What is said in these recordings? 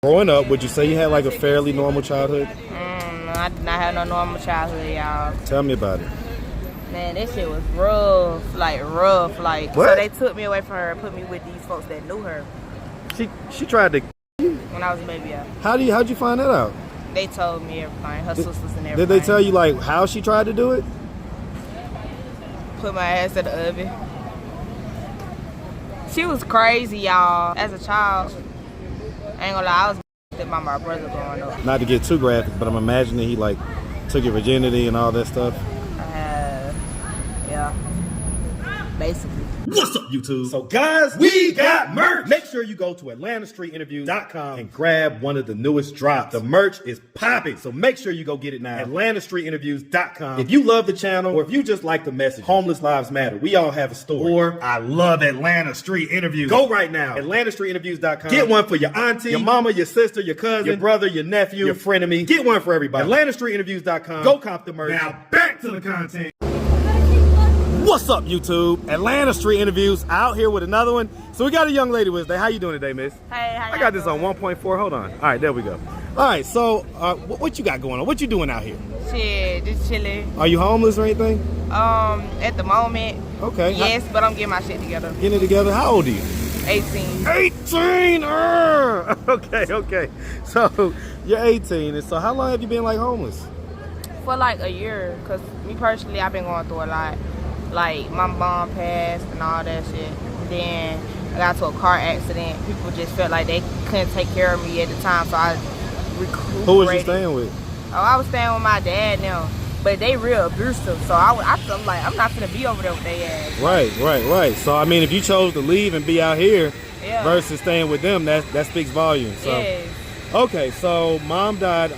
Growing up, would you say you had like a fairly normal childhood? I did not have no normal childhood, y'all. Tell me about it. Man, this shit was rough, rough. What? So they took me away from her and put me with these folks that knew her. She tried to when I was a baby, yeah. How'd you find that out? They told me everything, her sisters and everything. Did they tell you like how she tried to do it? Put my ass in the oven. She was crazy, y'all. As a child, I ain't gonna lie, I was by my brother growing up. Not to get too graphic, but I'm imagining he like took your virginity and all that stuff. Yeah, basically. What's up, YouTube? So guys, we got merch. Make sure you go to AtlantaStreetInterviews.com and grab one of the newest drops. The merch is popping, so make sure you go get it now. AtlantaStreetInterviews.com. If you love the channel, or if you just like the message, Homeless Lives Matter, we all have a story. Or I love Atlanta Street Interviews. Go right now. AtlantaStreetInterviews.com. Get one for your auntie, your mama, your sister, your cousin, your brother, your nephew, your frenemy. Get one for everybody. AtlantaStreetInterviews.com. Go cop the merch. Now back to the content. What's up, YouTube? Atlanta Street Interviews out here with another one. So we got a young lady with us today. How you doing today, miss? Hey, how I got this on 1.4. Hold on. All right, there we go. All right, so what you got going on? What you doing out here? Shit, just chilling. Are you homeless or anything? At the moment. Okay. Yes, but I'm getting my shit together. Getting it together? How old are you? 18. 18! Okay. So you're 18, and so how long have you been like homeless? For like a year, because me personally, I've been going through a lot. Like, my mom passed and all that shit. Then I got into a car accident. People just felt like they couldn't take care of me at the time, so I recuperated. Who was you staying with? Oh, I was staying with my dad now. But they real abusive, so I'm like, I'm not gonna be over there with their ass. Right. So, I mean, if you chose to leave and be out here yeah. versus staying with them, that speaks volumes. So. Yes. Okay, so mom died.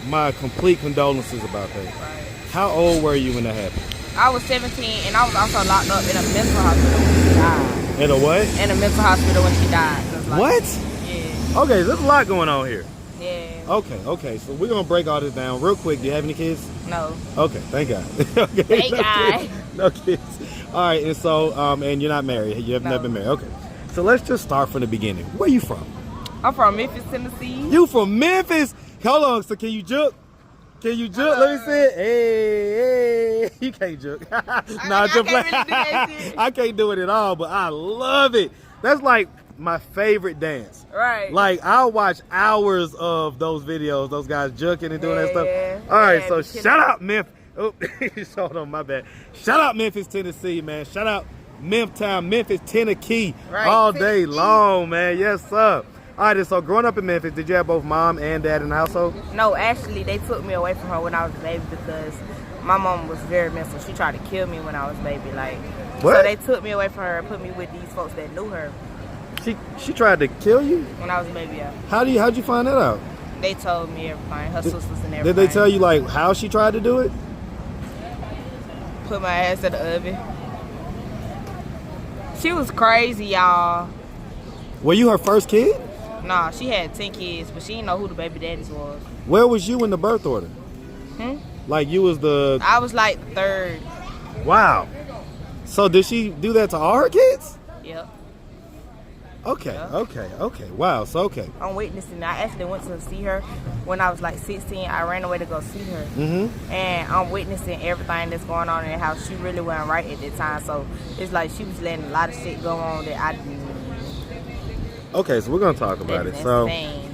My complete condolences about that. Right. How old were you when that happened? I was 17, and I was also locked up in a mental hospital when she died. In a what? In a mental hospital when she died. Like, what? Yeah. Okay, there's a lot going on here. Yeah. Okay, so we're going to break all this down real quick. Do you have any kids? No. Okay, thank God. Okay, thank God. No kids. All right, and so, and you're not married. You have never been married. Okay, so let's just start from the beginning. Where you from? I'm from Memphis, Tennessee. You from Memphis? Hold on, so can you juke? Can you juke? Let me see it. Hey, you can't juke. Nah, just play. I can't do it at all, but I love it. That's like my favorite dance. Right. Like, I'll watch hours of those videos, those guys juking and doing that stuff. All right, so shout out Memphis. Oh, hold on, my bad. Shout out Memphis, Tennessee, man. Shout out Memphis, Tennessee, right. All day long, man. Yes, sir. All right, so growing up in Memphis, did you have both mom and dad in the household? No, actually, they took me away from her when I was a baby because my mom was very mental. She tried to kill me when I was a baby. Like, what? So they took me away from her and put me with these folks that knew her. She tried to kill you? When I was a baby, yeah. How'd you find that out? They told me everything, her sisters and everything. Did they tell you, like, how she tried to do it? Put my ass in the oven. She was crazy, y'all. Were you her first kid? Nah, she had 10 kids, but she didn't know who the baby daddies was. Where was you in the birth order? Like, you was the... I was like third. Wow. So did she do that to all her kids? Yep. Okay, yep. Okay. Wow, so okay. I'm witnessing. I actually went to see her when I was like 16. I ran away to go see her. And I'm witnessing everything that's going on in the house. She really wasn't right at the time, so it's like she was letting a lot of shit go on that I didn't. Okay, so we're gonna talk about it. Insane.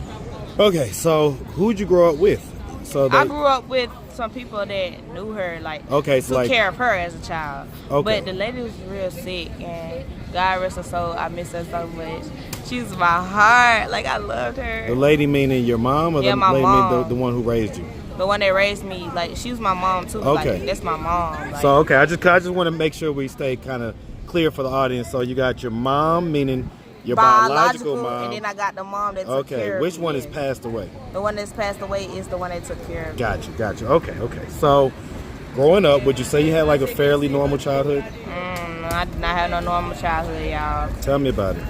So, okay, so who'd you grow up with? So I grew up with some people that knew her, like, okay, so took care of her as a child. Okay. But the lady was real sick, and God rest her soul, I miss her so much. She was my heart, like, I loved her. The lady meaning your mom, or yeah, the my lady mom. meaning the one who raised you? The one that raised me, like, she was my mom too. Okay. Like, that's my mom. Like, so okay, I just want to make sure we stay kind of clear for the audience. So you got your mom, meaning your biological mom, and then I got the mom that took care of me. Okay, which one has passed away? The one that's passed away is the one that took care of me. Gotcha. Okay. So, growing up, would you say you had like a fairly normal childhood? I did not have no normal childhood, y'all. Tell me about it.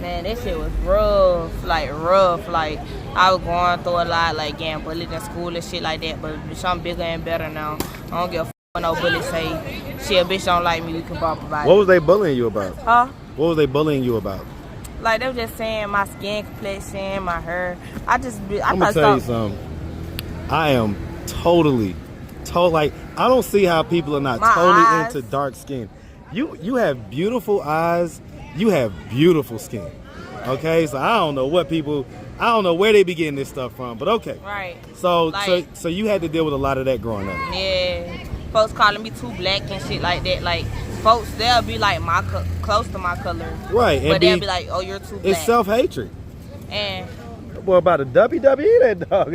Man, this shit was rough. Like, I was going through a lot, like getting bullied in school and shit like that. But bitch, I'm bigger and better now. I don't give a f what no bully say. Shit, a bitch don't like me, we can bump about it. What was they bullying you about? Huh? What was they bullying you about? Like, they were just saying my skin complexion, my hair. I'm gonna tell you something. I am totally, like, I don't see how people are not totally into dark skin. You have beautiful eyes. You have beautiful skin. Okay, so I don't know where they be getting this stuff from, but okay. Right. So, like, so you had to deal with a lot of that growing up. Yeah. Folks calling me too black and shit like that. Like, folks, they'll be like close to my color. Right. But they'll be like, oh, you're too black. It's self-hatred. And well, about a WWE, that dog.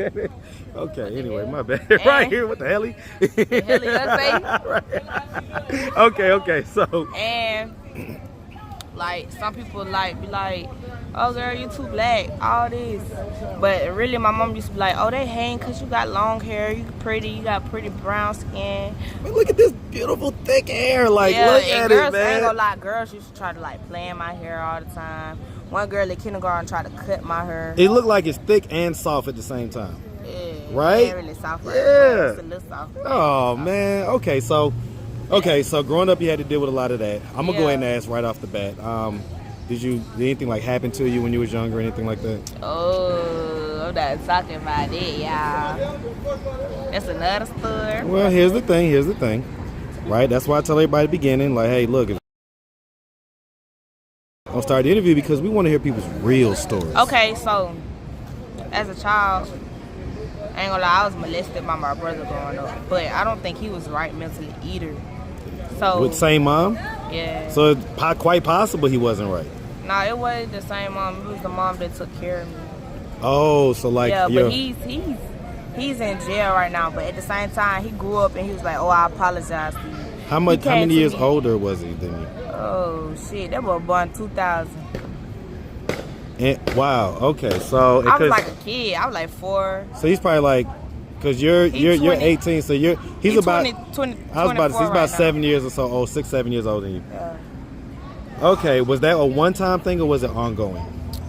Okay, anyway, my bad. Right here, what the hell he? The hell he gonna say? Okay, so. And like, some people like be like, oh girl, you too black, all this. But really, my mom used to be like, oh, they hang because you got long hair, you pretty, you got pretty brown skin. Man, look at this beautiful thick hair. Like, yeah, look at girls, it, man. I ain't gonna lie, girls used to try to like play in my hair all the time. One girl in kindergarten tried to cut my hair. It looked like it's thick and soft at the same time. Yeah, right? It ain't really soft. Right? Yeah. It's a little soft. Oh, man. Okay, so growing up, you had to deal with a lot of that. I'm gonna go ahead and ask right off the bat. Did anything like happen to you when you was younger, or anything like that? Oh, I'm not talking about that, y'all. That's another story. Well, here's the thing. Right? That's why I tell everybody at the beginning, like, hey, look, I'll start the interview because we want to hear people's real stories. Okay, so as a child, I ain't gonna lie, I was molested by my brother growing up, but I don't think he was right mentally either. So with same mom? Yeah. So it's quite possible he wasn't right. Nah, it wasn't the same mom. It was the mom that took care of me. Oh, so like but he's in jail right now. But at the same time, he grew up and he was like, "Oh, I apologize to you." How many years older was he than you? Oh shit, that was born 2000. Wow. Okay, so I was like a kid. I was like 4. So he's probably like, because you're 18, so he's about 20. I was about to say he's about 7 years or so old, 6, 7 years older than you. Yeah. Okay, was that a one-time thing or was it ongoing?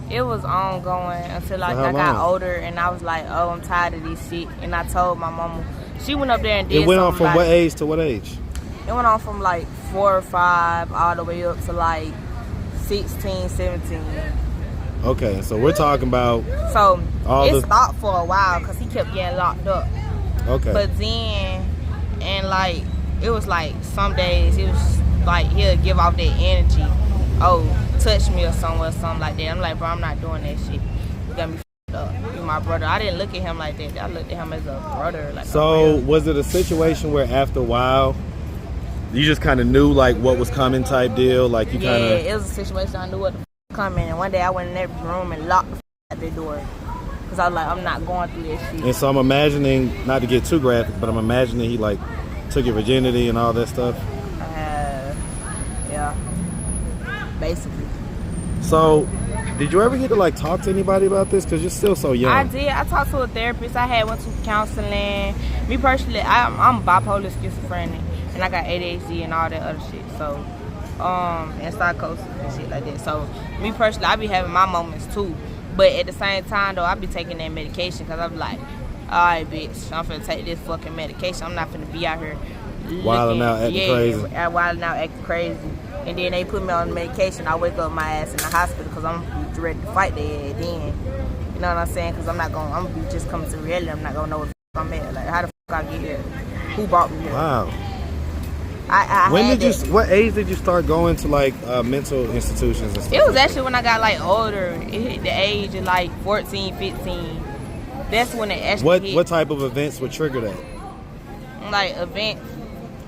It was ongoing until I got older and I was like, oh, I'm tired of this shit. And I told my mama. She went up there and did. It went on from what age to what age? It went on from like 4 or 5 all the way up to like 16, 17. Okay, so we're talking about. So it stopped for a while because he kept getting locked up. Okay. But then, and like, it was like some days it was like he'll give off that energy. Oh, touch me or something like that. I'm like, bro, I'm not doing that shit. You got me f***ed up. You my brother. I didn't look at him like that. I looked at him as a brother. Like, so was it a situation where after a while you just kind of knew like what was coming type deal? Like you kind of. Yeah, it was a situation I knew what the f*** coming. And one day I went in that room and locked the f*** at the door. Because I was like, I'm not going through this shit. And so I'm imagining, not to get too graphic, but I'm imagining he like took your virginity and all that stuff. Yeah. Basically. So, did you ever get to like talk to anybody about this? Because you're still so young. I did. I talked to a therapist. I went to counseling. Me personally, I'm bipolar schizophrenic, and I got ADHD and all that other shit. So, and psychosis and shit like that. So, me personally, I be having my moments too. But at the same time, though, I be taking that medication because I'm like, all right, bitch, I'm finna take this fucking medication. I'm not finna be out here wilding out, acting crazy. Wilding out, acting crazy. And then they put me on the medication. I wake up my ass in the hospital because I'm ready to fight their ass then. You know what I'm saying? Because I'm gonna be just coming to reality. I'm not gonna know what the fuck I'm at. Like, how the fuck I get here? Who brought me here? Wow. What age did you start going to like mental institutions and stuff? It was actually when I got like older. It hit the age of like 14, 15. That's when it actually hit. What type of events would trigger that? Like events.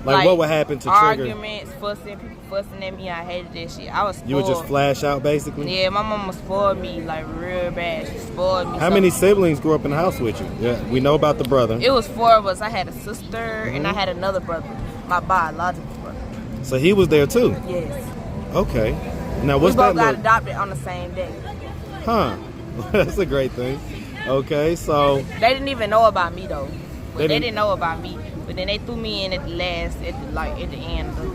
Like what would happen to arguments, fussing, people fussing at me. I hated that shit. I was spoiled. You would just flash out basically? Yeah, my mama spoiled me like real bad. She spoiled me. How many siblings grew up in the house with you? Yeah, we know about the brother. It was 4 of us. I had a sister and I had another brother, my biological brother. So he was there too? Yes. Okay. Now what's that? We both got adopted on the same day. Huh. That's a great thing. Okay, so they didn't even know about me though. They didn't know about me. But then they threw me in at the end.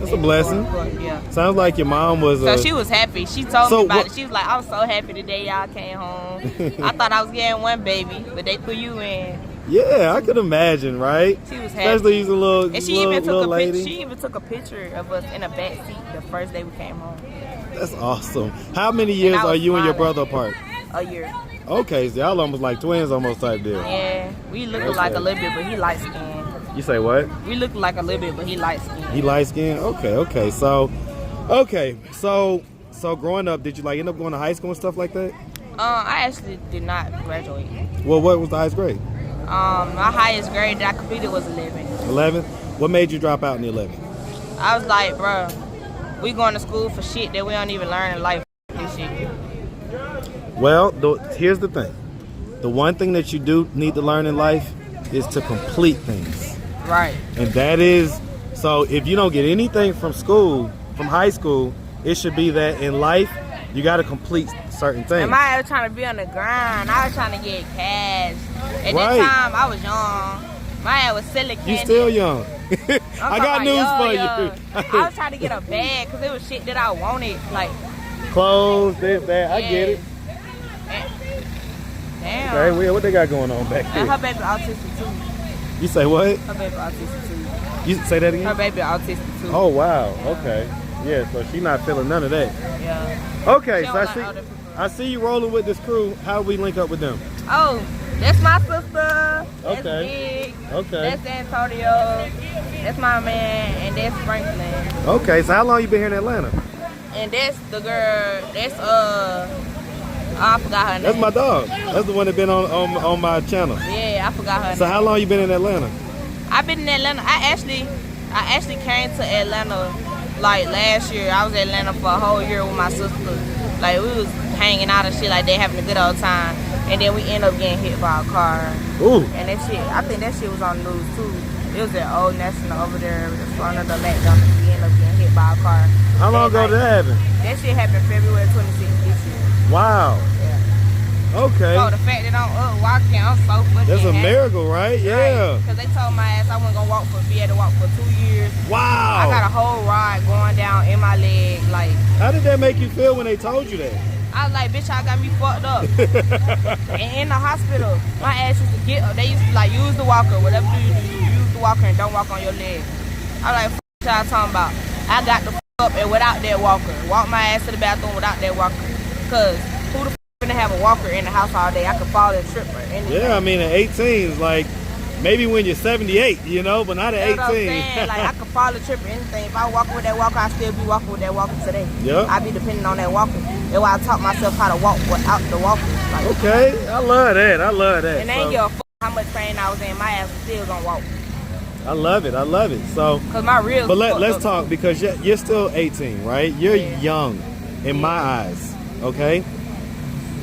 That's a blessing. Yeah. Sounds like your mom was. So she was happy. She told me about it. She was like, "I was so happy the day y'all came home. I thought I was getting one baby, but they threw you in." Yeah, I could imagine, right? She was happy. Especially he's a little, and she even took took a picture of us in a back seat the first day we came home. That's awesome. How many years are you and your brother apart? A year. Okay, so y'all almost like twins almost type deal. Yeah, we look like a little bit, but he light skinned. You say what? We look like a little bit, but he light skinned. He light skinned? Okay. So growing up, did you like end up going to high school and stuff like that? I actually did not graduate. Well, what was the highest grade? My highest grade that I completed was 11. 11? What made you drop out in the 11? I was like, bro, we going to school for shit that we don't even learn in life. This shit. Well, here's the thing. The one thing that you do need to learn in life is to complete things. Right. And that is, so if you don't get anything from school, from high school, it should be that in life, you got to complete certain things. And my was trying to be on the grind. I was trying to get cash. At Right. that time, I was young. My ass was selling candy. You still young. I got news for you. I was trying to get a bag because it was shit that I wanted. Like Clothes, this, that. I get it. Damn. Okay, well, what they got going on back And there? her baby autistic too. You say what? Her baby autistic too. You say that again? Her baby autistic too. Oh, wow. Okay. Yeah, so she not feeling none of that. Yeah. Okay, She so don't like other people. I see you rolling with this crew. How do we link up with them? Oh, that's my sister. That's Okay. Big. Okay. That's Antonio. That's my man, and that's Franklin. Okay, so how long you been here in Atlanta? And that's the girl. That's I forgot her name. That's my dog. That's the one that been on my channel. Yeah, I forgot her name. So how long you been in Atlanta? I've been in Atlanta. I actually came to Atlanta like last year. I was in Atlanta for a whole year with my sister. Like we was hanging out and shit like that, having a good old time. And then we ended up getting hit by a car. Ooh. And that shit, I think that shit was on the news too. It was at Old National over there in front of the McDonald's. We ended up getting hit by a car. How long ago did that happen? That shit happened February 26th this year. Wow. Yeah. Okay. So the fact that I'm up walking, I'm so fucking That's a happy. miracle, right? Yeah. Because they told my ass I wasn't going to be able to walk for 2 years. Wow. I got a whole rod going down in my leg. Like, How did that make you feel when they told you that? I was like, bitch, I got me fucked up. And in the hospital, my ass used to get up. They used to like use the walker. Whatever you do, you use the walker and don't walk on your leg. I was like, fuck y'all talking about. I got the fuck up and without that walker. Walk my ass to the bathroom without that walker. Cause who the fuck gonna have a walker in the house all day? I could fall and trip or anything. Yeah, I mean at 18 is like maybe when you're 78, you know, but not at 18. You know what I'm saying? Like I could fall and trip or anything. If I walk with that walker, I still be walking with that walker today. Yep. I be depending on that walker. That's why I taught myself how to walk without the walker. Like, Okay, I love that. and they ain't give a fuck how much pain I was in. My ass was still gonna walk. I love it. I love it. So, Cause my real. but let's talk because you're still 18, right? You're young in my eyes. Okay.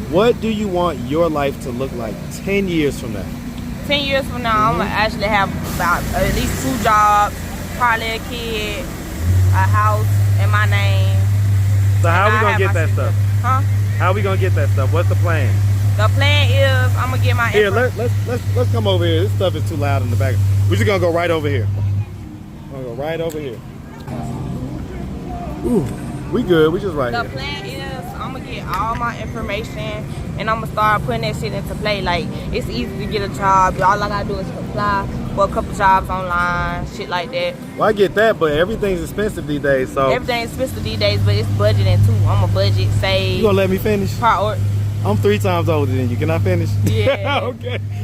What do you want your life to look like 10 years from now? 10 years from now, I'm gonna actually have about at least 2 jobs, probably a kid, a house in my name. So how And we I gonna have get my that sister. stuff? Huh? How we gonna get that stuff? What's the plan? The plan is I'm gonna get my Here, let's come over here. This stuff is too loud in the back. We're just gonna go right over here. We're gonna go right over here. Ooh, we good. We just right The here. plan is I'm gonna get all my information and I'm gonna start putting that shit into play. Like it's easy to get a job. All I gotta do is apply for a couple jobs online, shit like that. Well, I get that, but everything's expensive these days. So Everything's expensive these days, but it's budgeting too. I'm a budget, save, you gonna let me finish? priority. I'm 3 times older than you. Can I finish? Yeah.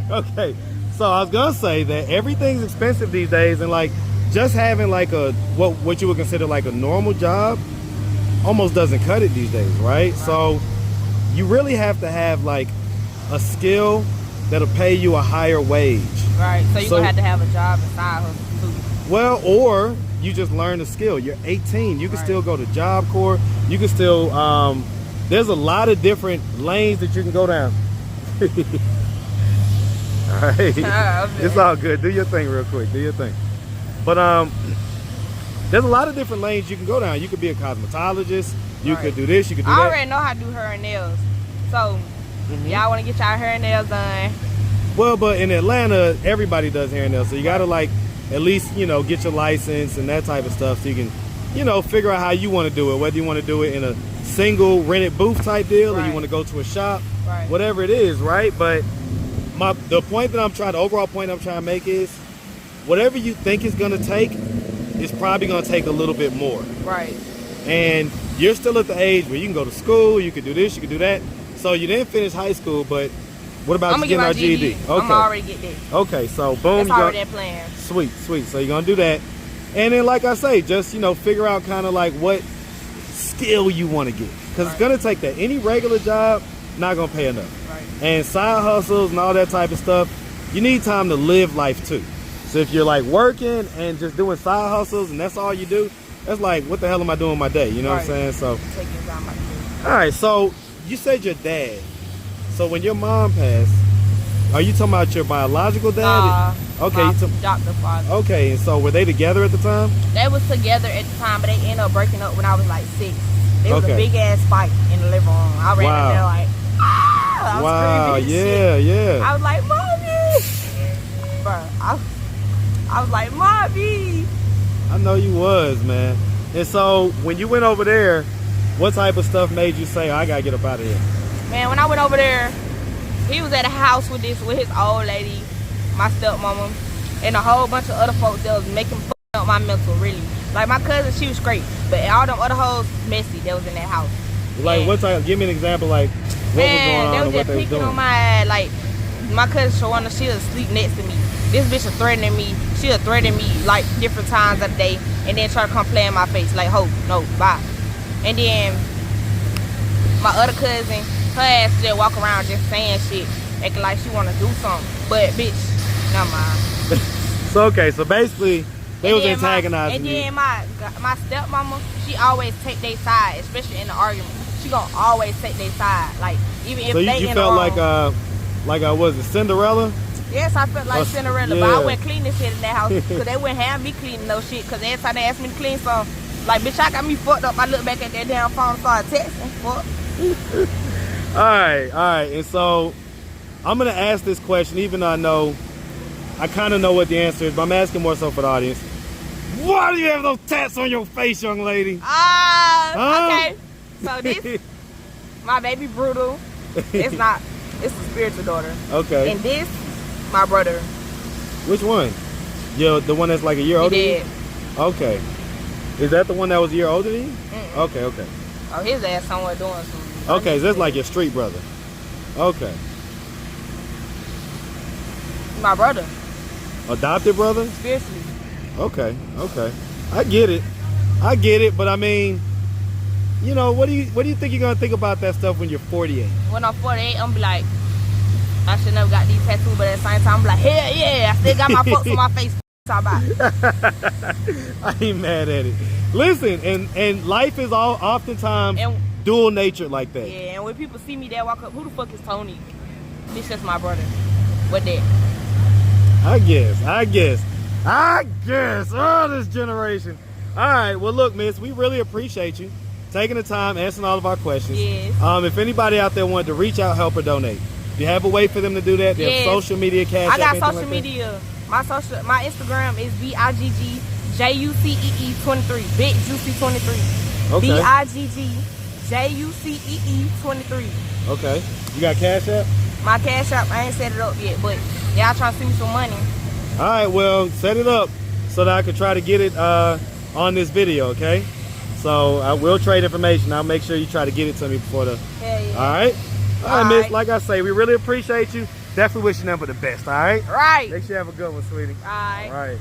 Okay. So I was gonna say that everything's expensive these days, and like just having like a what you would consider like a normal job almost doesn't cut it these days, right? So you really have to have like a skill that'll pay you a higher wage. Right. So you're So- gonna have to have a job and side hustle too. Well, or you just learn a skill. You're 18. You can Right. still go to Job Corps. You can still there's a lot of different lanes that you can go down. All right. Okay. It's all good. Do your thing real quick. Do your thing. But there's a lot of different lanes you can go down. You could be a cosmetologist. You Right. could do this. You could do I that. already know how to do hair and nails. So Mm-hmm. y'all wanna get y'all hair and nails done. Well, but in Atlanta, everybody does hair and nails. So you got to like at least, get your license and that type of stuff so you can, figure out how you want to do it. Whether you want to do it in a single rented booth type deal or you Right. want to go to a shop, Right. whatever it is, right? But the overall point I'm trying to make is whatever you think is going to take is probably going to take a little bit more. Right. and you're still at the age where you can go to school, you can do this, you can do that. So you didn't finish high school, but what about you getting our GED? Okay. I'm already get that. Okay, so boom. That's already that plan. Sweet. So you're gonna do that. And then, like I say, just, figure out kind of like what skill you want to get. Because it's going to take that. Any regular job, not going to pay enough. Right. And side hustles and all that type of stuff, you need time to live life too. So if you're like working and just doing side hustles and that's all you do, that's like, what the hell am I doing with my day? You know what I'm saying? So, taking time out of all right, so you said your dad. So when your mom passed, are you talking about your biological dad? Okay, Dr. Father. Okay, and so were they together at the time? They was together at the time, but they ended up breaking up when I was like 6. It was a big ass fight in the living room. I ran in there like, I was screaming shit. I was like, Mommy! Bro, I was like, Mommy! I know you was, man. And so when you went over there, what type of stuff made you say, I gotta get up out of here? Man, when I went over there, he was at a house with his old lady, my stepmama, and a whole bunch of other folks that was making fuck up my mental, really. Like my cousin, she was straight, but all them other hoes messy that was in that house. Like and what type? Give me an example. Like what was going on? They was just picking on my ass. Like my cousin Shawana, she was sleep next to me. This bitch was threatening me. She was threatening me like different times of the day, and then try to come play in my face like, "Ho, no, bye." And then my other cousin, her ass just walk around just saying shit, acting like she want to do something. But bitch, never mind. So basically, they was antagonizing you. And then my stepmama, she always take their side, especially in the argument. She gonna always take their side, like even if they you in felt the wrong. like was it Cinderella? Yes, I felt like Cinderella, but I went clean this shit in that house because they wouldn't have me cleaning no shit. Because every time they asked me to clean something, like bitch, I got me fucked up. I look back at that damn phone and started texting. Fuck. All right. And so I'm gonna ask this question, even though I kind of know what the answer is, but I'm asking more so for the audience. Why do you have those tats on your face, young lady? Okay. So this, my baby Brutal. It's a spiritual daughter. Okay. And this, my brother. Which one? The one that's like a year older than you? Okay. Is that the one that was a year older than you? Okay. Oh, his ass somewhere doing something. Okay, so that's like your street brother. Okay. My brother. Adopted brother? Spiritually. Okay. I get it, but I mean, what do you think you're gonna think about that stuff when you're 48? When I'm 48, I'm be like, I should never got these tattoos, but at the same time, I'm like, hell yeah, I still got my fucks on my face. I ain't mad at it. Listen, and life is oftentimes dual natured like that. Yeah, and when people see me, they walk up, who the fuck is Tony? This just my brother. What that? I guess. Oh, this generation. All right, well, look, miss, we really appreciate you taking the time, answering all of our questions. Yes. If anybody out there wanted to reach out, help, or donate, do you have a way for them to do that? Do you have social media, cash? I got social media. My Instagram is biggjucee 23. Biggjucee 23. Okay. biggjucee 23. Okay. You got Cash App? My Cash App, I ain't set it up yet, but y'all trying to send me some money. All right, well, set it up so that I can try to get it on this video, okay? So I will trade information. I'll make sure you try to get it to me before the... Hell yeah. All right? All right, miss. Like I say, we really appreciate you. Definitely wishing them for the best, all right? Right. Make sure you have a good one, sweetie. All right. All right.